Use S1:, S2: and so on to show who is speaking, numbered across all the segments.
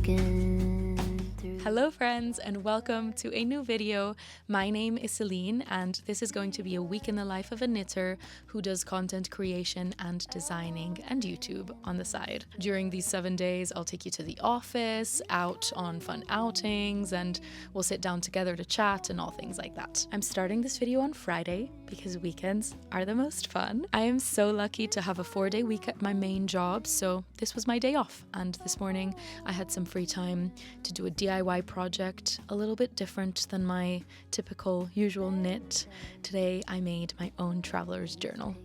S1: Hello friends and welcome to a new video. My name is Celine and this is going to be a week in the life of a knitter who does content creation and designing and YouTube on the side. During these 7 days I'll take you to the office, out on fun outings, and we'll sit down together to chat and all things like that. I'm starting this video on Friday because weekends are the most fun. I am so lucky to have a 4-day week at my main job, so this was my day off, and this morning I had some free time to do a DIY project, a little bit different than my typical usual knit. Today I made my own traveler's journal.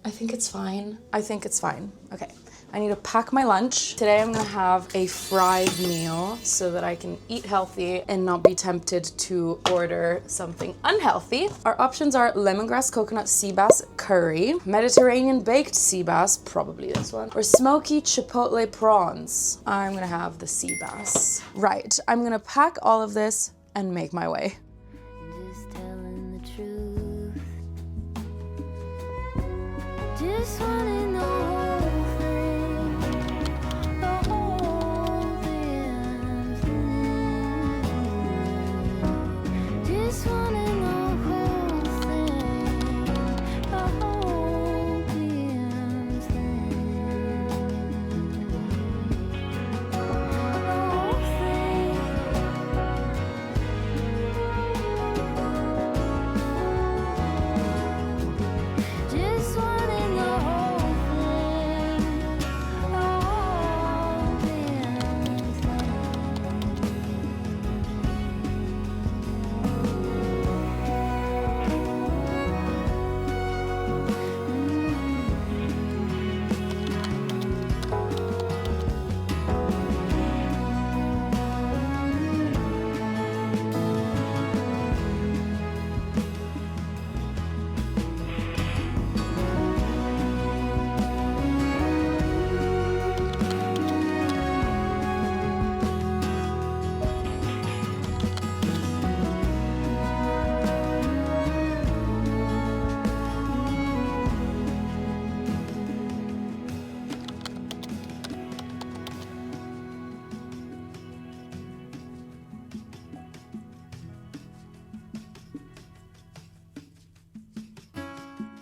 S1: I think it's fine. Okay. I need to pack my lunch. Today I'm gonna have a fried meal so that I can eat healthy and not be tempted to order something unhealthy. Our options are lemongrass coconut sea bass curry, Mediterranean baked sea bass, probably this one, or smoky chipotle prawns. I'm gonna have the sea bass. Right, I'm gonna pack all of this and make my way.
S2: Just telling the truth. Just wanna know.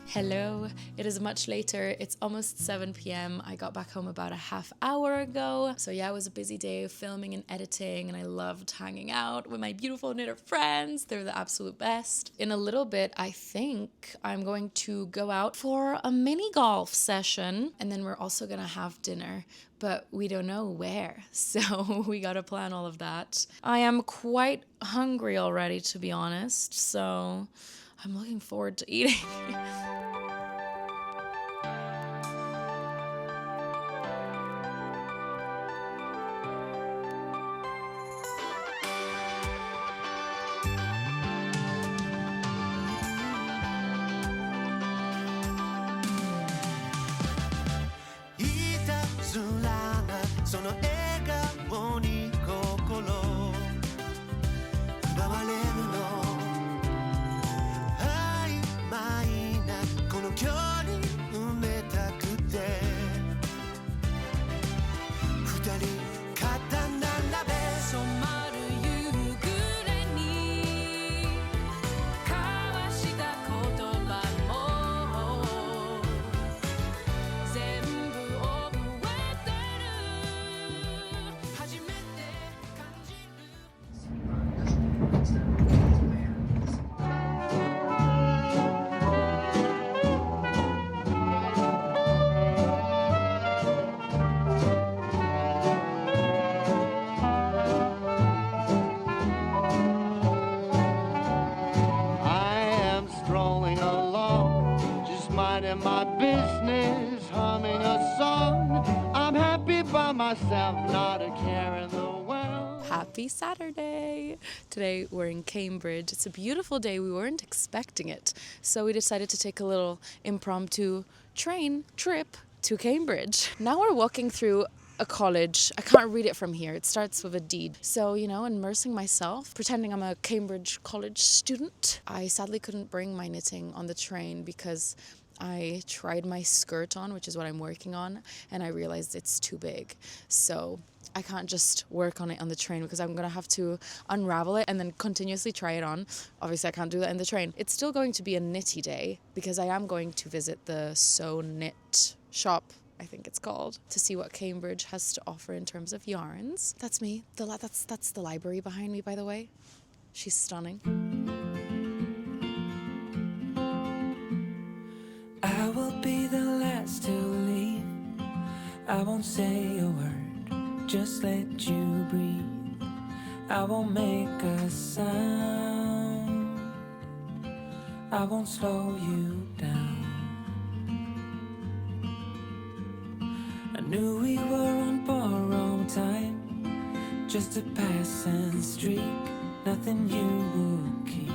S1: Hello, it is much later. It's almost 7 p.m. I got back home about a half hour ago. So yeah, it was a busy day of filming and editing, and I loved hanging out with my beautiful knitter friends. They're the absolute best. In a little bit, I think I'm going to go out for a mini golf session, and then we're also gonna have dinner, but we don't know where, so we gotta plan all of that. I am quite hungry already, to be honest, so I'm looking forward to eating.
S3: My business, humming a song. I'm happy by myself, not a care in the world.
S1: Happy Saturday! Today we're in Cambridge. It's a beautiful day. We weren't expecting it, so we decided to take a little impromptu train trip to Cambridge. Now we're walking through a college. I can't read it from here. It starts with a D. So, you know, immersing myself, pretending I'm a Cambridge college student. I sadly couldn't bring my knitting on the train because I tried my skirt on, which is what I'm working on, and I realized it's too big. So I can't just work on it on the train because I'm going to have to unravel it and then continuously try it on. Obviously, I can't do that in the train. It's still going to be a knitty day because I am going to visit the Sew Knit shop, I think it's called, to see what Cambridge has to offer in terms of yarns. That's me. That's the library behind me, by the way. She's stunning.
S4: I will be the last to leave. I won't say a word, just let you breathe. I won't make a sound, I won't slow you down. I knew we were on borrowed time, just a passing streak, nothing you would keep.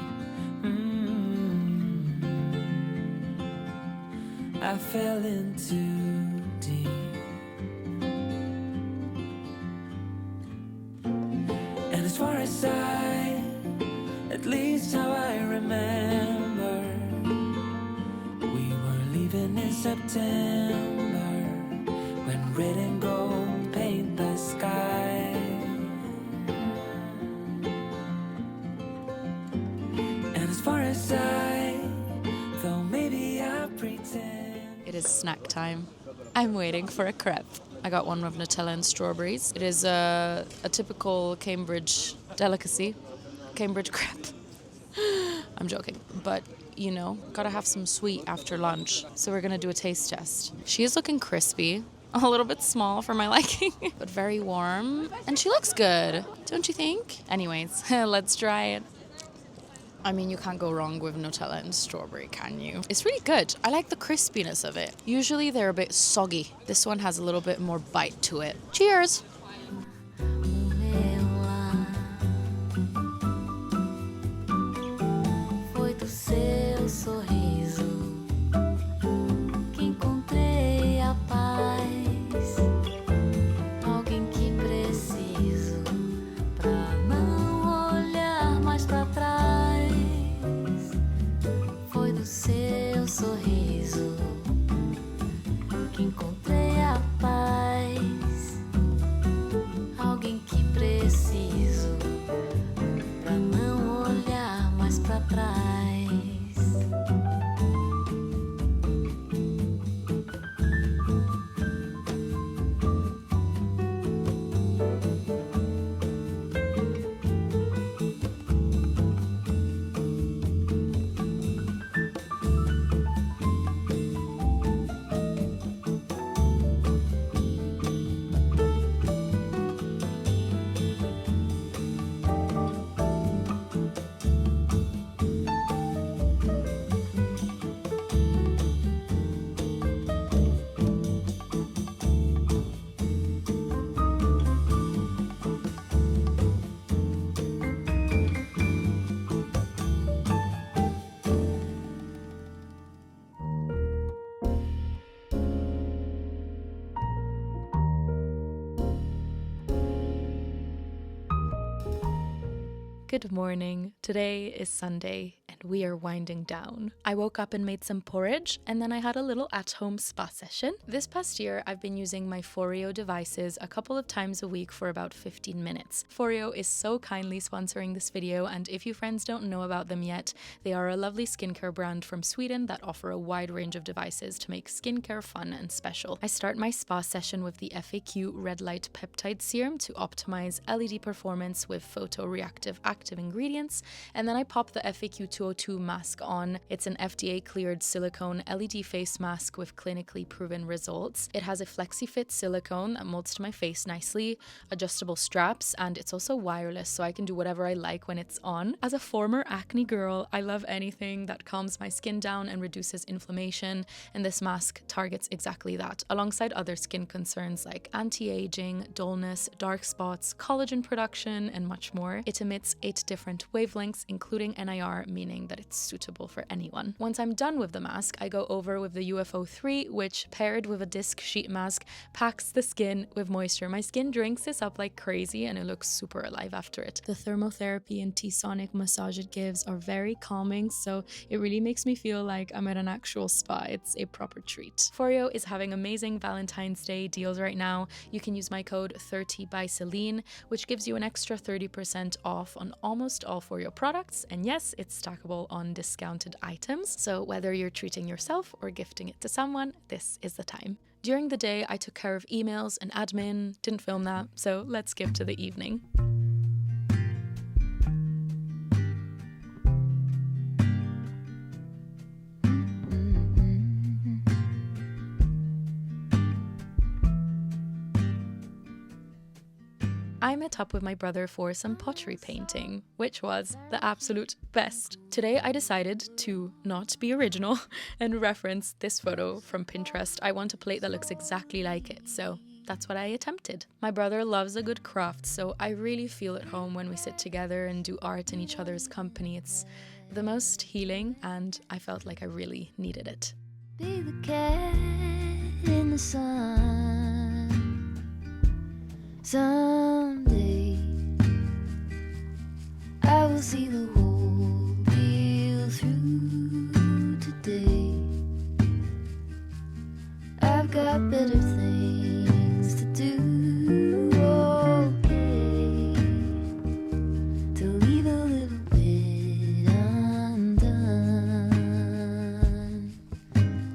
S4: I fell in too deep. And as far as at least how I remember, we were leaving in September, when red and gold paint the sky. And as far as though maybe I pretend.
S1: It is snack time. I'm waiting for a crepe. I got one with Nutella and strawberries. It is a typical Cambridge delicacy. Cambridge crepe. I'm joking. But, you know, gotta have some sweet after lunch. So we're gonna do a taste test. She is looking crispy. A little bit small for my liking, but very warm. And she looks good, don't you think? Anyways, let's try it. I mean, you can't go wrong with Nutella and strawberry, can you? It's really good. I like the crispiness of it. Usually they're a bit soggy. This one has a little bit more bite to it. Cheers!
S2: Foi do seu sorriso que encontrei a paz. Alguém que preciso pra não olhar mais pra trás. Foi do seu sorriso que encontrei a paz. Alguém que preciso pra não olhar mais pra trás.
S1: Good morning. Today is Sunday and we are winding down. I woke up and made some porridge and then I had a little at-home spa session. This past year, I've been using my FOREO devices a couple of times a week for about 15 minutes. FOREO is so kindly sponsoring this video, and if you friends don't know about them yet, they are a lovely skincare brand from Sweden that offer a wide range of devices to make skincare fun and special. I start my spa session with the FAQ Red Light Peptide Serum to optimize LED performance with photoreactive active ingredients, and then I pop the FAQ 202 mask on. It's an FDA cleared silicone LED face mask with clinically proven results. It has a flexi-fit silicone that molds to my face nicely, adjustable straps, and it's also wireless, so I can do whatever I like when it's on. As a former acne girl, I love anything that calms my skin down and reduces inflammation, and this mask targets exactly that, alongside other skin concerns like anti-aging, dullness, dark spots, collagen production, and much more. It emits 8 different wavelengths, including NIR, meaning saying that it's suitable for anyone. Once I'm done with the mask, I go over with the UFO 3, which paired with a disc sheet mask packs the skin with moisture. My skin drinks this up like crazy and it looks super alive after it. The thermotherapy and T-sonic massage it gives are very calming, so it really makes me feel like I'm at an actual spa. It's a proper treat. FOREO is having amazing Valentine's Day deals right now. You can use my code 30 by Celine, which gives you an extra 30% off on almost all FOREO products. And yes, it's stackable on discounted items. So whether you're treating yourself or gifting it to someone, this is the time. During the day, I took care of emails and admin, didn't film that, so let's skip to the evening. I met up with my brother for some pottery painting, which was the absolute best. Today I decided to not be original and reference this photo from Pinterest. I want a plate that looks exactly like it, so that's what I attempted. My brother loves a good craft, so I really feel at home when we sit together and do art in each other's company. It's the most healing, and I felt like I really needed it.
S2: Be the cat in the sun. Someday I will see the whole deal through. Today I've got better things to do. Okay, to leave a little bit undone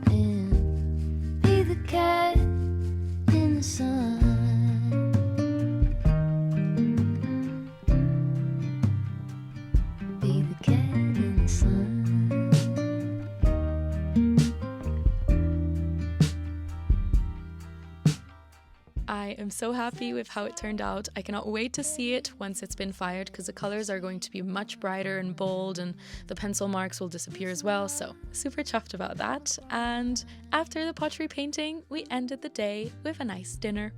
S2: and be the cat in the sun.
S1: I am so happy with how it turned out. I cannot wait to see it once it's been fired because the colors are going to be much brighter and bold and the pencil marks will disappear as well, so super chuffed about that. And after the pottery painting, we ended the day with a nice dinner.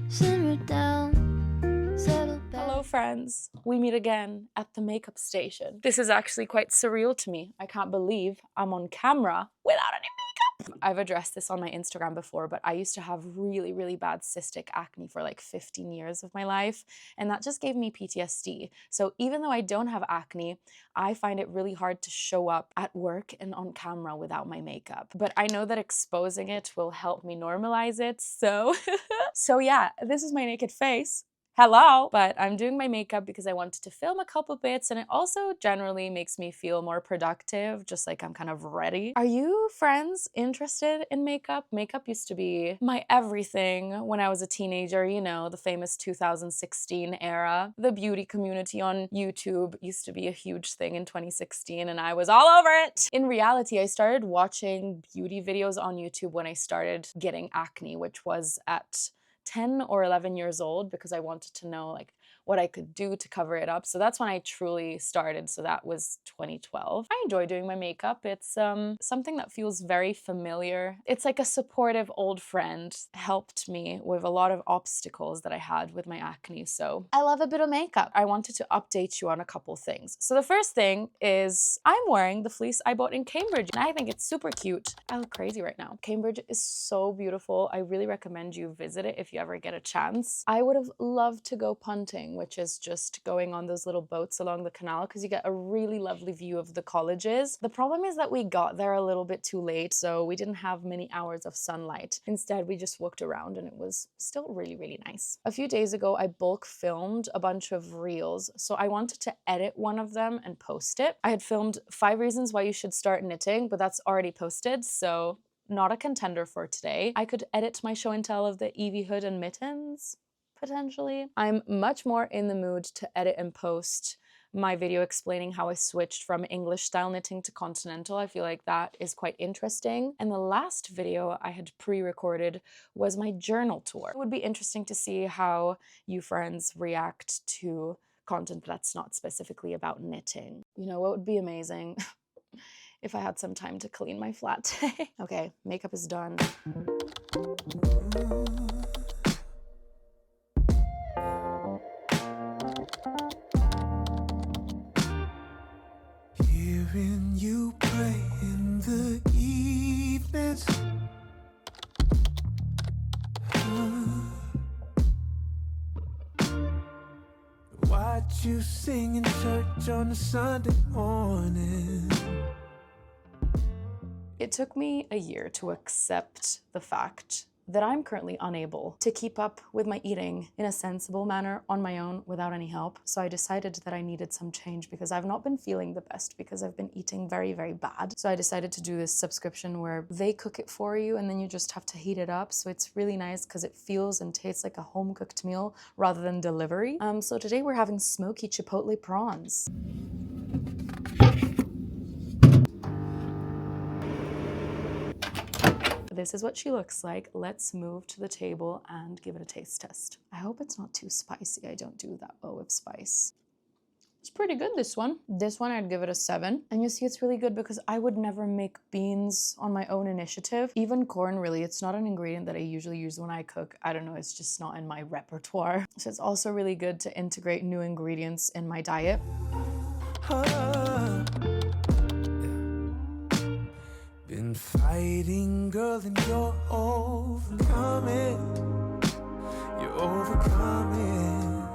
S2: Simmer down, settle back.
S1: Hello friends, we meet again at the makeup station. This is actually quite surreal to me. I can't believe I'm on camera without any makeup. I've addressed this on my Instagram before, but I used to have really, really bad cystic acne for like 15 years of my life, and that just gave me PTSD. So even though I don't have acne, I find it really hard to show up at work and on camera without my makeup. But I know that exposing it will help me normalize it, so so yeah, this is my naked face. Hello! But I'm doing my makeup because I wanted to film a couple bits, and it also generally makes me feel more productive, just like I'm kind of ready. Are you, friends, interested in makeup? Makeup used to be my everything when I was a teenager, you know, the famous 2016 era. The beauty community on YouTube used to be a huge thing in 2016, and I was all over it! In reality, I started watching beauty videos on YouTube when I started getting acne, which was at 10 or 11 years old, because I wanted to know like what I could do to cover it up. So that's when I truly started. So that was 2012. I enjoy doing my makeup. It's something that feels very familiar. It's like a supportive old friend. Helped me with a lot of obstacles that I had with my acne. So I love a bit of makeup. I wanted to update you on a couple things. So the first thing is I'm wearing the fleece I bought in Cambridge, and I think it's super cute. I look crazy right now. Cambridge is so beautiful. I really recommend you visit it if you ever get a chance. I would have loved to go punting, which is just going on those little boats along the canal, because you get a really lovely view of the colleges. The problem is that we got there a little bit too late, so we didn't have many hours of sunlight. Instead, we just walked around and it was still really, really nice. A few days ago, I bulk filmed a bunch of reels, so I wanted to edit one of them and post it. I had filmed 5 reasons why you should start knitting, but that's already posted, so not a contender for today. I could edit my show and tell of the Evie hood and mittens, potentially. I'm much more in the mood to edit and post my video explaining how I switched from English style knitting to continental. I feel like that is quite interesting. And the last video I had pre-recorded was my journal tour. It would be interesting to see how you friends react to content that's not specifically about knitting. You know what would be amazing? If I had some time to clean my flat today. Okay, makeup is done.
S4: Here in you sing in church on a Sunday morning.
S1: It took me a year to accept the fact that I'm currently unable to keep up with my eating in a sensible manner on my own without any help. So I decided that I needed some change because I've not been feeling the best because I've been eating very, very bad. So I decided to do this subscription where they cook it for you and then you just have to heat it up. So it's really nice because it feels and tastes like a home-cooked meal rather than delivery. So today we're having smoky chipotle prawns. This is what she looks like. Let's move to the table and give it a taste test. I hope it's not too spicy. I don't do that well with spice. It's pretty good, this one. This one I'd give it a 7. And you see it's really good because I would never make beans on my own initiative. Even corn, really, it's not an ingredient that I usually use when I cook. I don't know, it's just not in my repertoire. So it's also really good to integrate new ingredients in my diet.
S4: Been fighting, girl, and you're overcoming. You're overcoming.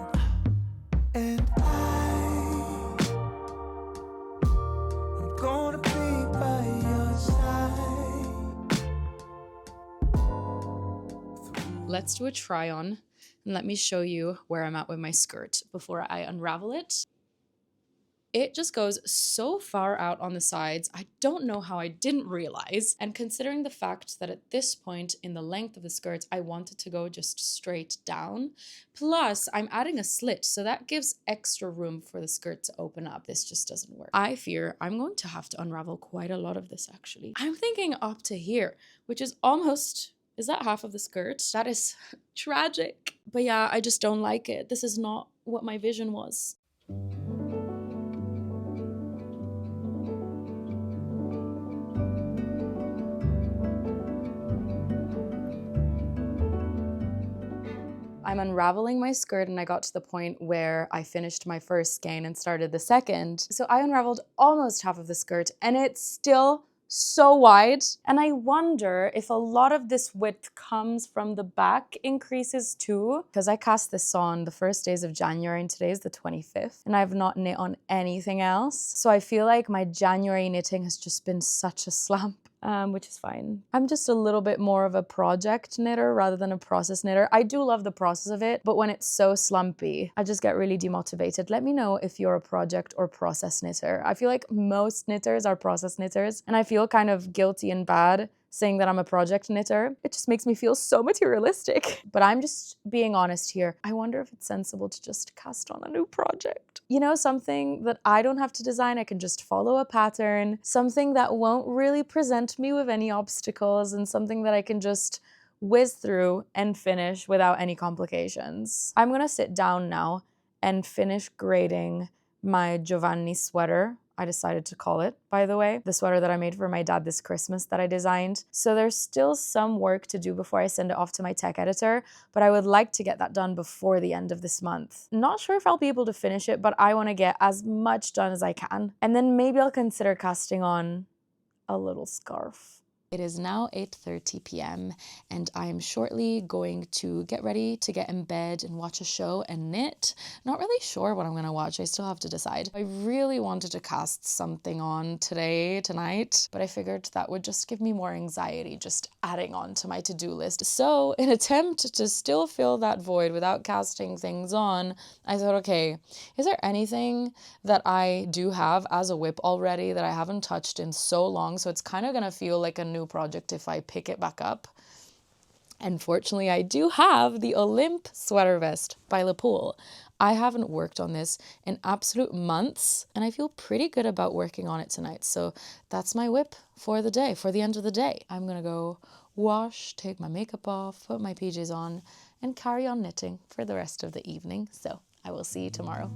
S4: And I'm gonna be by your side.
S1: Let's do a try on and let me show you where I'm at with my skirt before I unravel it. It just goes so far out on the sides. I don't know how I didn't realize. And considering the fact that at this point in the length of the skirt, I wanted to go just straight down. Plus, I'm adding a slit, so that gives extra room for the skirt to open up. This just doesn't work. I fear I'm going to have to unravel quite a lot of this, actually. I'm thinking up to here, which is almost... Is that half of the skirt? That is tragic. But yeah, I just don't like it. This is not what my vision was. I'm unraveling my skirt and I got to the point where I finished my first skein and started the second. So I unraveled almost half of the skirt and it's still so wide. And I wonder if a lot of this width comes from the back increases too, because I cast this on the first days of January and today is the 25th and I've not knit on anything else. So I feel like my January knitting has just been such a slump. Which is fine. I'm just a little bit more of a project knitter rather than a process knitter. I do love the process of it, but when it's so slumpy, I just get really demotivated. Let me know if you're a project or process knitter. I feel like most knitters are process knitters, and I feel kind of guilty and bad saying that I'm a project knitter. It just makes me feel so materialistic. But I'm just being honest here. I wonder if it's sensible to just cast on a new project. You know, something that I don't have to design, I can just follow a pattern, something that won't really present me with any obstacles, and something that I can just whiz through and finish without any complications. I'm gonna sit down now and finish grading my Giovanni sweater. I decided to call it, by the way, the sweater that I made for my dad this Christmas that I designed. So there's still some work to do before I send it off to my tech editor, but I would like to get that done before the end of this month. Not sure if I'll be able to finish it, but I want to get as much done as I can. And then maybe I'll consider casting on a little scarf. It is now 8:30 p.m. and I am shortly going to get ready to get in bed and watch a show and knit. Not really sure what I'm going to watch. I still have to decide. I really wanted to cast something on tonight, but I figured that would just give me more anxiety, just adding on to my to-do list. So in attempt to still fill that void without casting things on, I thought, okay, is there anything that I do have as a whip already that I haven't touched in so long? So it's kind of going to feel like a new project if I pick it back up. And fortunately, I do have the Olymp sweater vest by Le Pool. I haven't worked on this in absolute months, and I feel pretty good about working on it tonight. So that's my whip for the day, for the end of the day. I'm gonna go wash, take my makeup off, put my PJs on, and carry on knitting for the rest of the evening. So I will see you tomorrow.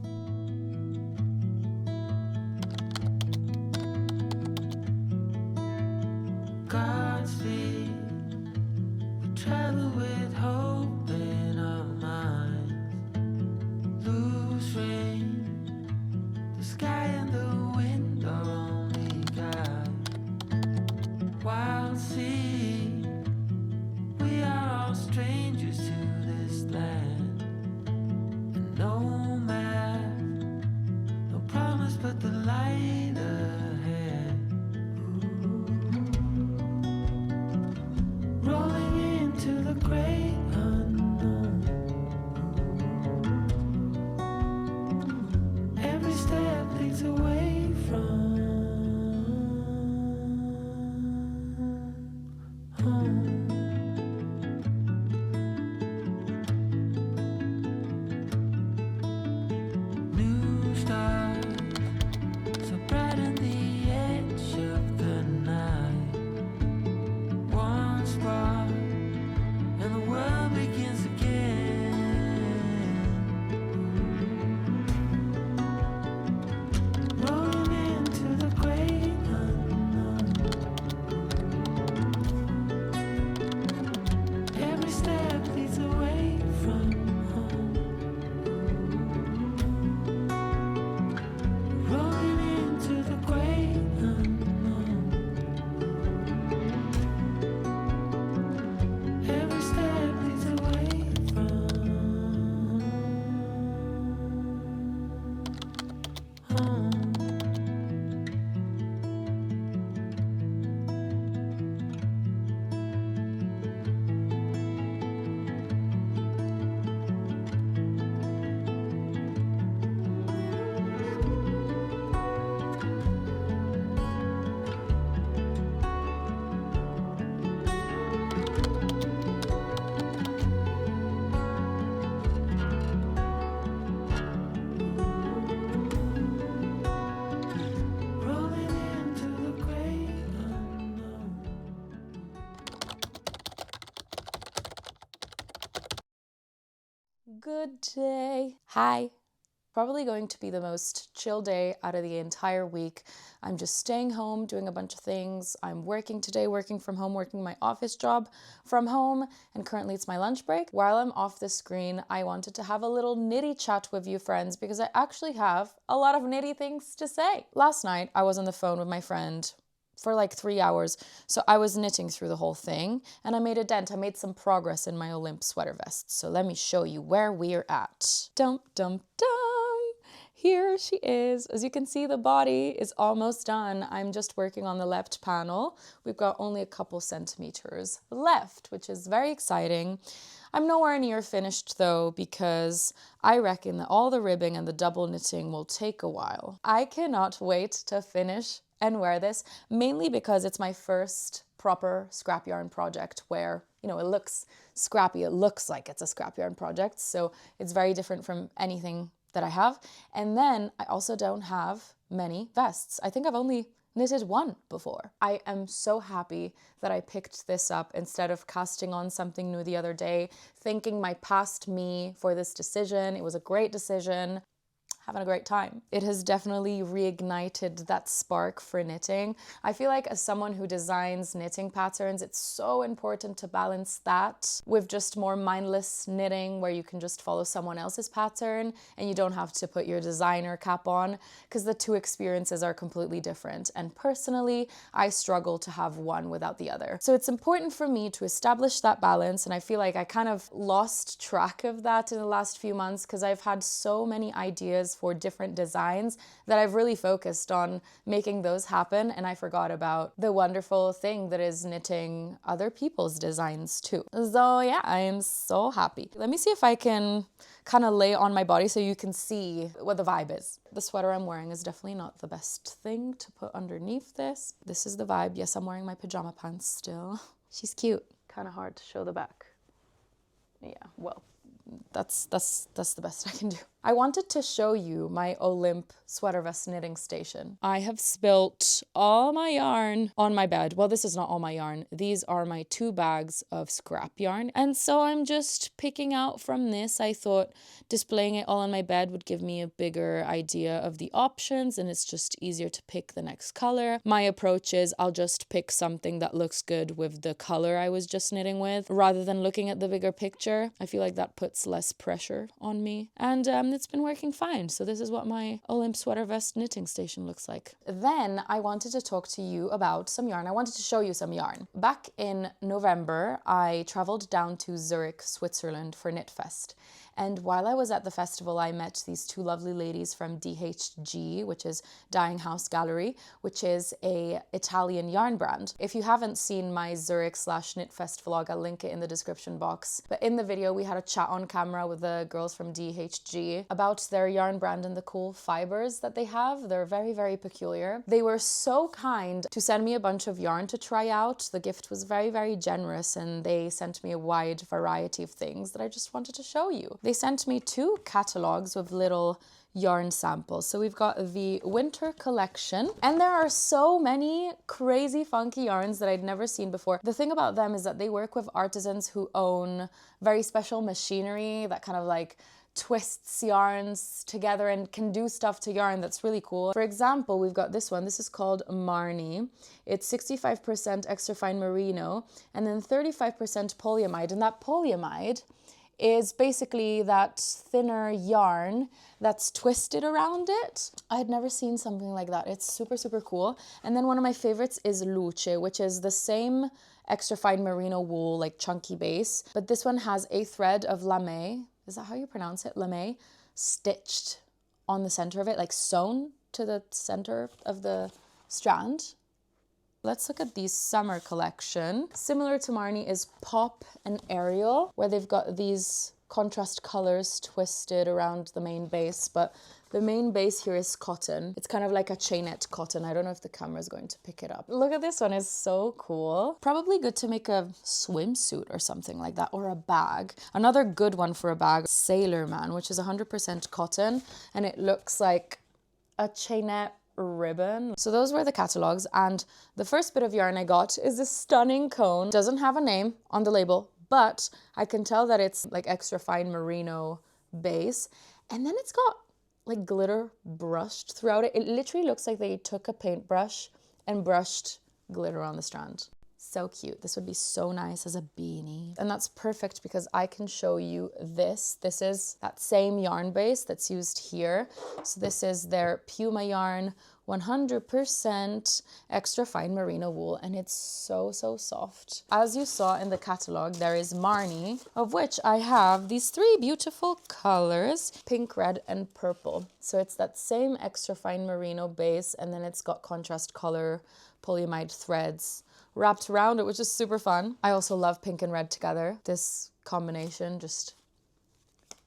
S4: Godspeed, we travel with hope in our minds. Loose rain, the sky and the wind are only guide. Wild sea, we are all strangers to this land. And no map
S1: Good day. Hi. Probably going to be the most chill day out of the entire week. I'm just staying home, doing a bunch of things. I'm working today, working from home, working my office job from home, and currently it's my lunch break. While I'm off the screen, I wanted to have a little nitty chat with you friends because I actually have a lot of nitty things to say. Last night, I was on the phone with my friend for like 3 hours. So I was knitting through the whole thing and I made a dent. I made some progress in my Olymp sweater vest. So let me show you where we're at. Dum, dum, dum. Here she is. As you can see, the body is almost done. I'm just working on the left panel. We've got only a couple centimeters left, which is very exciting. I'm nowhere near finished though, because I reckon that all the ribbing and the double knitting will take a while. I cannot wait to finish and wear this, mainly because it's my first proper scrap yarn project where, you know, it looks scrappy. It looks like it's a scrap yarn project. So it's very different from anything that I have. And then I also don't have many vests. I think I've only knitted one before. I am so happy that I picked this up instead of casting on something new the other day, thanking my past me for this decision. It was a great decision. Having a great time. It has definitely reignited that spark for knitting. I feel like as someone who designs knitting patterns, it's so important to balance that with just more mindless knitting where you can just follow someone else's pattern and you don't have to put your designer cap on, because the two experiences are completely different. And personally, I struggle to have one without the other. So it's important for me to establish that balance, and I feel like I kind of lost track of that in the last few months because I've had so many ideas for different designs that I've really focused on making those happen, and I forgot about the wonderful thing that is knitting other people's designs too. So yeah, I am so happy. Let me see if I can kind of lay on my body so you can see what the vibe is. The sweater I'm wearing is definitely not the best thing to put underneath this. This is the vibe. Yes, I'm wearing my pajama pants still. She's cute. Kind of hard to show the back. Yeah, well, that's the best I can do. I wanted to show you my Olymp sweater vest knitting station. I have spilt all my yarn on my bed. Well, this is not all my yarn. These are my 2 bags of scrap yarn. And so I'm just picking out from this. I thought displaying it all on my bed would give me a bigger idea of the options, and it's just easier to pick the next color. My approach is I'll just pick something that looks good with the color I was just knitting with, rather than looking at the bigger picture. I feel like that puts less pressure on me. And it's been working fine. So this is what my Olymp sweater vest knitting station looks like. Then I wanted to talk to you about some yarn. I wanted to show you some yarn. Back in November, I traveled down to Zurich, Switzerland for KnitFest. And while I was at the festival, I met these 2 lovely ladies from DHG, which is Dyeing House Gallery, which is a Italian yarn brand. If you haven't seen my Zurich/KnitFest vlog, I'll link it in the description box. But in the video, we had a chat on camera with the girls from DHG about their yarn brand and the cool fibers that they have. They're very, very peculiar. They were so kind to send me a bunch of yarn to try out. The gift was very, very generous, and they sent me a wide variety of things that I just wanted to show you. They sent me 2 catalogs with little yarn samples. So we've got the winter collection, and there are so many crazy funky yarns that I'd never seen before. The thing about them is that they work with artisans who own very special machinery that kind of like twists yarns together and can do stuff to yarn that's really cool. For example, we've got this one. This is called Marnie. It's 65% extra fine merino and then 35% polyamide, and that polyamide is basically that thinner yarn that's twisted around it. I had never seen something like that. It's super, super cool. And then one of my favorites is Luce, which is the same extra fine merino wool, like chunky base, but this one has a thread of lame. Is that how you pronounce it? Lame, stitched on the center of it, like sewn to the center of the strand. Let's look at the summer collection. Similar to Marnie is Pop and Ariel, where they've got these contrast colors twisted around the main base, but the main base here is cotton. It's kind of like a chainette cotton. I don't know if the camera is going to pick it up. Look at this one, it's so cool. Probably good to make a swimsuit or something like that, or a bag. Another good one for a bag, Sailor Man, which is 100% cotton, and it looks like a chainette ribbon. So those were the catalogs, and the first bit of yarn I got is this stunning cone. Doesn't have a name on the label, but I can tell that it's like extra fine merino base. And then it's got like glitter brushed throughout it. It literally looks like they took a paintbrush and brushed glitter on the strand. So cute. This would be so nice as a beanie. And that's perfect because I can show you this. This is that same yarn base that's used here. So this is their Puma yarn, 100% extra fine merino wool, and it's so, so soft. As you saw in the catalog, there is Marnie, of which I have these 3 beautiful colors, pink, red, and purple. So it's that same extra fine merino base, and then it's got contrast color polyamide threads wrapped around it, which is super fun. I also love pink and red together. This combination just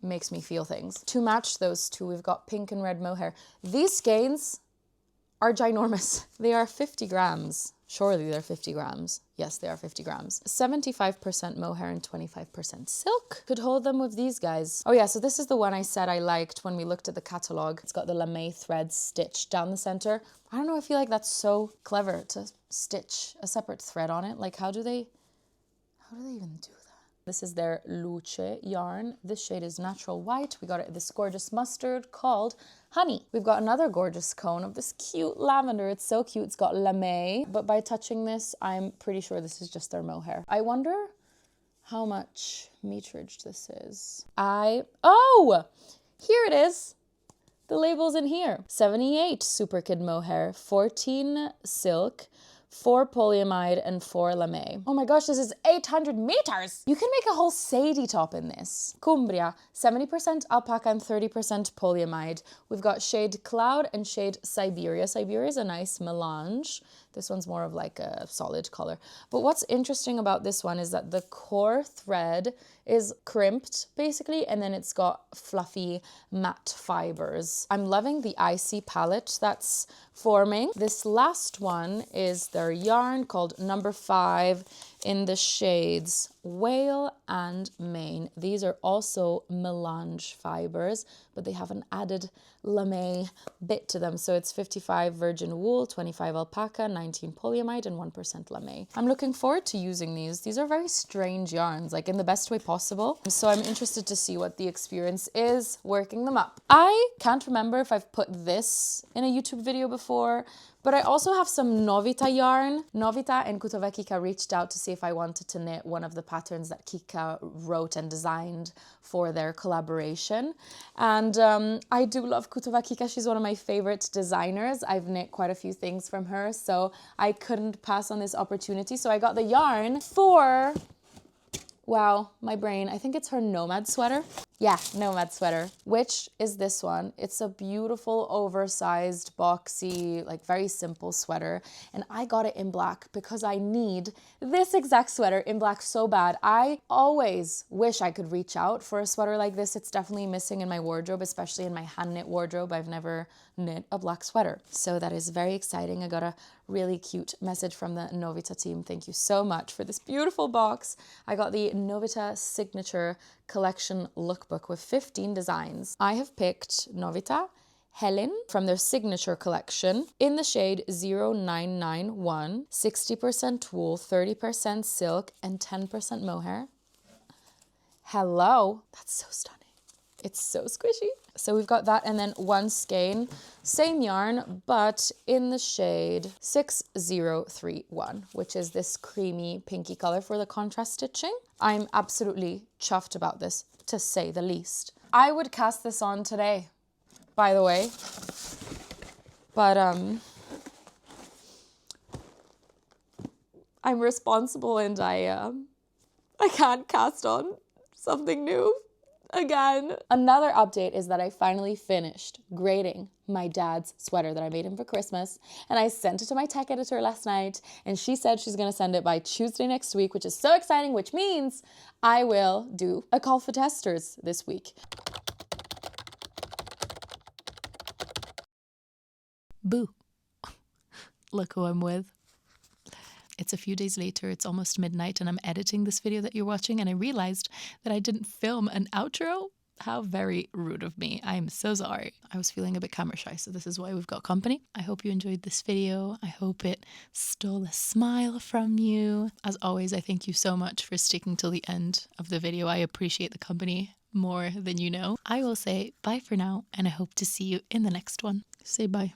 S1: makes me feel things. To match those two, we've got pink and red mohair. These skeins are ginormous. They are 50 grams. Surely they're 50 grams. Yes, they are 50 grams. 75% mohair and 25% silk. Could hold them with these guys. Oh yeah, so this is the one I said I liked when we looked at the catalog. It's got the lame thread stitched down the center. I don't know, I feel like that's so clever to stitch a separate thread on it. Like how do they even do that? This is their Luce yarn. This shade is natural white. We got it this gorgeous mustard called Honey. We've got another gorgeous cone of this cute lavender. It's so cute. It's got lame, but by touching this, I'm pretty sure this is just their mohair. I wonder how much meterage this is. Oh, here it is. The label's in here. 78 Super Kid mohair, 14 silk, 4 polyamide, and 4 lame. Oh my gosh, this is 800 meters! You can make a whole Sadie top in this. Cumbria, 70% alpaca and 30% polyamide. We've got shade Cloud and shade Siberia. Siberia is a nice melange. This one's more of like a solid color. But what's interesting about this one is that the core thread is crimped basically, and then it's got fluffy matte fibers. I'm loving the icy palette that's forming. This last one is their yarn called number 5 in the shades Whale and Mane. These are also melange fibers, but they have an added lame bit to them. So it's 55 virgin wool, 25 alpaca, 19 polyamide, and 1% lame. I'm looking forward to using these. These are very strange yarns, like in the best way possible. So I'm interested to see what the experience is working them up. I can't remember if I've put this in a YouTube video before, but I also have some Novita yarn. Novita and Kutowa Kika reached out to see if I wanted to knit one of the patterns that Kika wrote and designed for their collaboration. And I do love Kutowa Kika. She's one of my favorite designers. I've knit quite a few things from her, so I couldn't pass on this opportunity. So I got the yarn for, wow, my brain, I think it's her Nomad sweater. Yeah, Nomad sweater, which is this one. It's a beautiful, oversized, boxy, like very simple sweater. And I got it in black because I need this exact sweater in black so bad. I always wish I could reach out for a sweater like this. It's definitely missing in my wardrobe, especially in my hand knit wardrobe. I've never knit a black sweater. So that is very exciting. I got a really cute message from the Novita team. Thank you so much for this beautiful box. I got the Novita Signature Collection Lookbook with 15 designs. I have picked Novita Helen from their Signature Collection in the shade 0991, 60% wool, 30% silk, and 10% mohair. Hello, that's so stunning. It's so squishy. So we've got that, and then one skein, same yarn, but in the shade 6031, which is this creamy pinky color for the contrast stitching. I'm absolutely chuffed about this, to say the least. I would cast this on today, by the way, but I'm responsible and I can't cast on something new again. Another update is that I finally finished grading my dad's sweater that I made him for Christmas, and I sent it to my tech editor last night, and she said she's gonna send it by Tuesday next week, which is so exciting, which means I will do a call for testers this week.
S5: Boo. Look who I'm with. It's a few days later, it's almost midnight, and I'm editing this video that you're watching, and I realized that I didn't film an outro. How very rude of me. I am so sorry. I was feeling a bit camera shy, so this is why we've got company. I hope you enjoyed this video. I hope it stole a smile from you. As always, I thank you so much for sticking till the end of the video. I appreciate the company more than you know. I will say bye for now, and I hope to see you in the next one. Say bye.